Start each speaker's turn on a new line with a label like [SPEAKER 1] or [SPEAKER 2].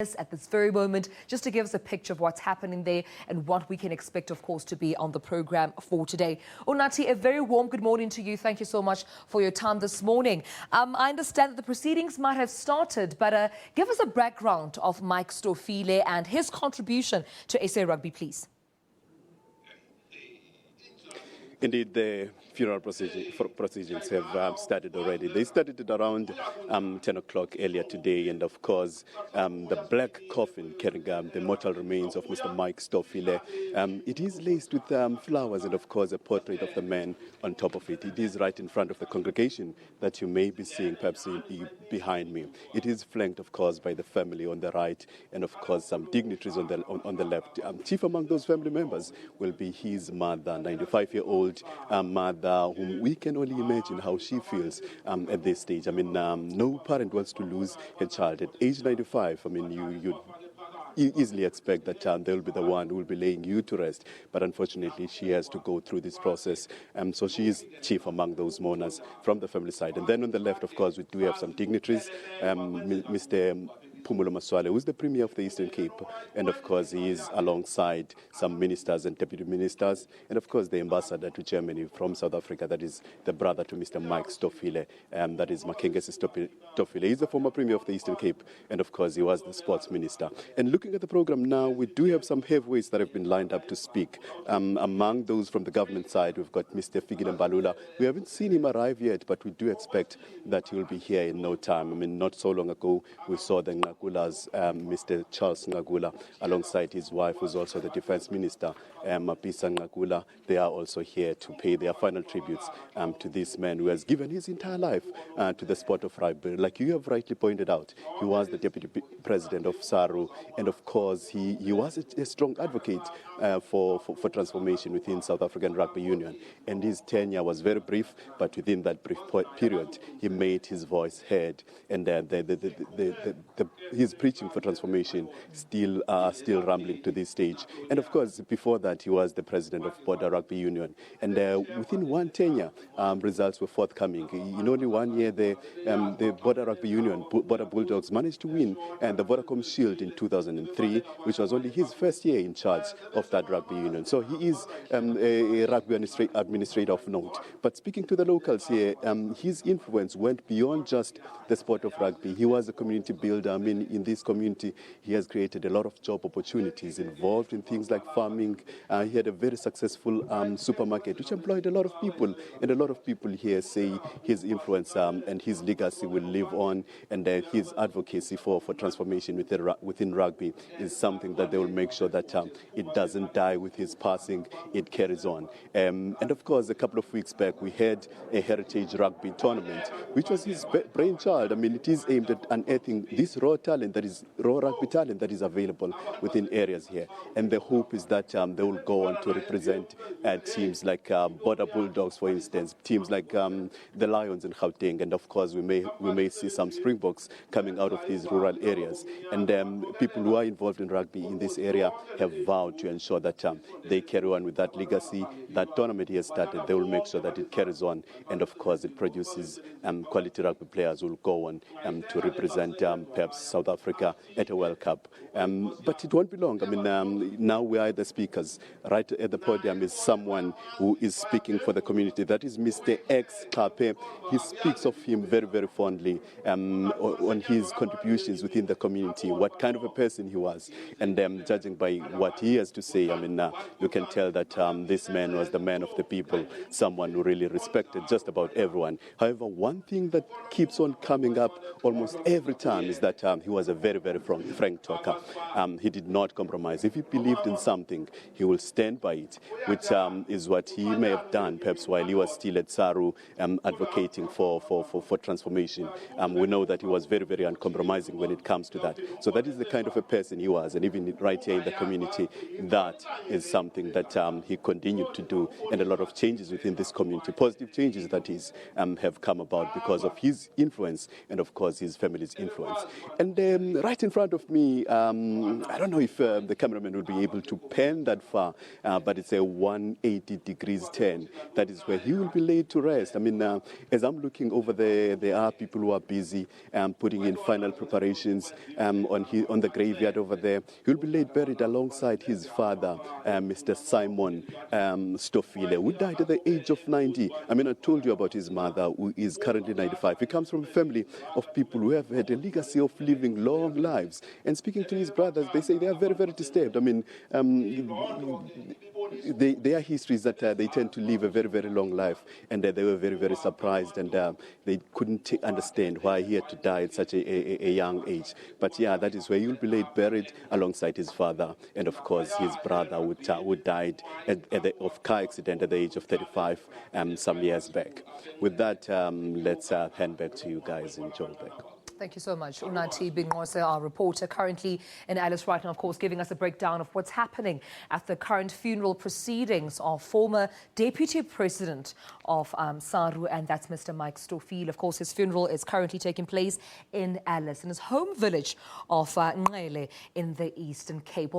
[SPEAKER 1] at this very moment, just to give us a picture of what's happening there and what we can expect, of course, to be on the program for today. Unathi, a very warm good morning to you. Thank you so much for your time this morning. I understand that the proceedings might have started, but give us a background of Mike Stofile and his contribution to SA Rugby, please.
[SPEAKER 2] Indeed, the funeral proceedings have started already. They started at around 10 o'clock earlier today, and of course, the black coffin carrying the mortal remains of Mr. Mike Stofile. It is laced with flowers and, of course, a portrait of the man on top of it. It is right in front of the congregation that you may be seeing perhaps behind me. It is flanked, of course, by the family on the right, and of course, some dignitaries on the left. Chief among those family members will be his mother, 95-year-old mother, whom we can only imagine how she feels at this stage. I mean, no parent wants to lose a child at age 95. I mean, you easily expect that they will be the one who will be laying you to rest. But unfortunately, she has to go through this process. So she is chief among those mourners from the family side. And then on the left, of course, we do have some dignitaries. Mr. who is the Premier of the Eastern Cape, and of course he is alongside some ministers and deputy ministers, and of course the ambassador to Germany from South Africa, that is the brother to Mr. Mike Stofile, that is Ngqele Stofile. He's the former Premier of the Eastern Cape, and of course he was the sports minister. And looking at the program now, we do have some heavyweights that have been lined up to speak. Among those from the government side, we've got Mr. Fikile Mbalula. We haven't seen him arrive yet, but we do expect that he will be here in no time. I mean, not so long ago, we saw the Mr. Charles Ngqele, alongside his wife, who's also the Defence Minister, Mapisa Ngqele. They are also here to pay their final tributes to this man who has given his entire life to the sport of rugby. Like you have rightly pointed out, he was the Deputy President of SARU, and of course he was a strong advocate for transformation within South African Rugby Union. And his tenure was very brief, but within that brief period, he made his voice heard, and his preaching for transformation still rumbling to this stage. And of course, before that, he was the president of Border Rugby Union. And within one tenure, results were forthcoming. In only 1 year, the Border Rugby Union, Border Bulldogs, managed to win the Vodacom Shield in 2003, which was only his first year in charge of that rugby union. So he is a rugby administrator of note. But speaking to the locals here, his influence went beyond just the sport of rugby. He was a community builder. I mean, in this community, he has created a lot of job opportunities involved in things like farming. He had a very successful supermarket, which employed a lot of people. And a lot of people here say his influence and his legacy will live on, and his advocacy for transformation within rugby is something that they will make sure that it doesn't die with his passing, it carries on. And of course, a couple of weeks back, we had a heritage rugby tournament, which was his brainchild. I mean, it is aimed at unearthing this raw rugby talent that is available within areas here. And the hope is that they will go on to represent teams like Border Bulldogs, for instance, teams like the Lions in Gauteng, and of course we may see some Springboks coming out of these rural areas. And people who are involved in rugby in this area have vowed to ensure that they carry on with that legacy. That tournament he has started, they will make sure that it carries on, and of course it produces quality rugby players who will go on to represent perhaps South Africa at a World Cup. But it won't be long. I mean, now we are the speakers. Right at the podium is someone who is speaking for the community. That is Mr. X Kape. He speaks of him very, very fondly on his contributions within the community, what kind of a person he was. And judging by what he has to say, I mean, you can tell that this man was the man of the people, someone who really respected just about everyone. However, one thing that keeps on coming up almost every time is that he was a very, very frank talker. He did not compromise. If he believed in something, he will stand by it, which is what he may have done perhaps while he was still at SARU advocating for transformation. We know that he was very, very uncompromising when it comes to that. So that is the kind of a person he was, and even right here in the community, that is something that he continued to do, and a lot of changes within this community, positive changes that is, have come about because of his influence and of course his family's influence. And And right in front of me, I don't know if the cameraman will be able to pan that far, but it's a 180 degrees turn. That is where he will be laid to rest. I mean, as I'm looking over there are people who are busy putting in final preparations on the graveyard over there. He will be laid buried alongside his father, Mr. Simon Stofile, who died at the age of 90. I mean, I told you about his mother, who is currently 95. He comes from a family of people who have had a legacy of living long lives. And speaking to his brothers, they say they are very, very disturbed. I mean, their history is that they tend to live a very, very long life, and they were very, very surprised, and they couldn't understand why he had to die at such a young age. But yeah, that is where he'll be laid buried alongside his father, and of course his brother who died of car accident at the age of 35 some years back. With that, let's hand back to you guys in Joburg.
[SPEAKER 1] Thank you so much. Unathi Binqose, our reporter, currently in Alice right now, of course, giving us a breakdown of what's happening at the current funeral proceedings of former Deputy President of SARU, and that's Mr. Mike Stofile. Of course, his funeral is currently taking place in Alice, in his home village of Ngqele in the Eastern Cape.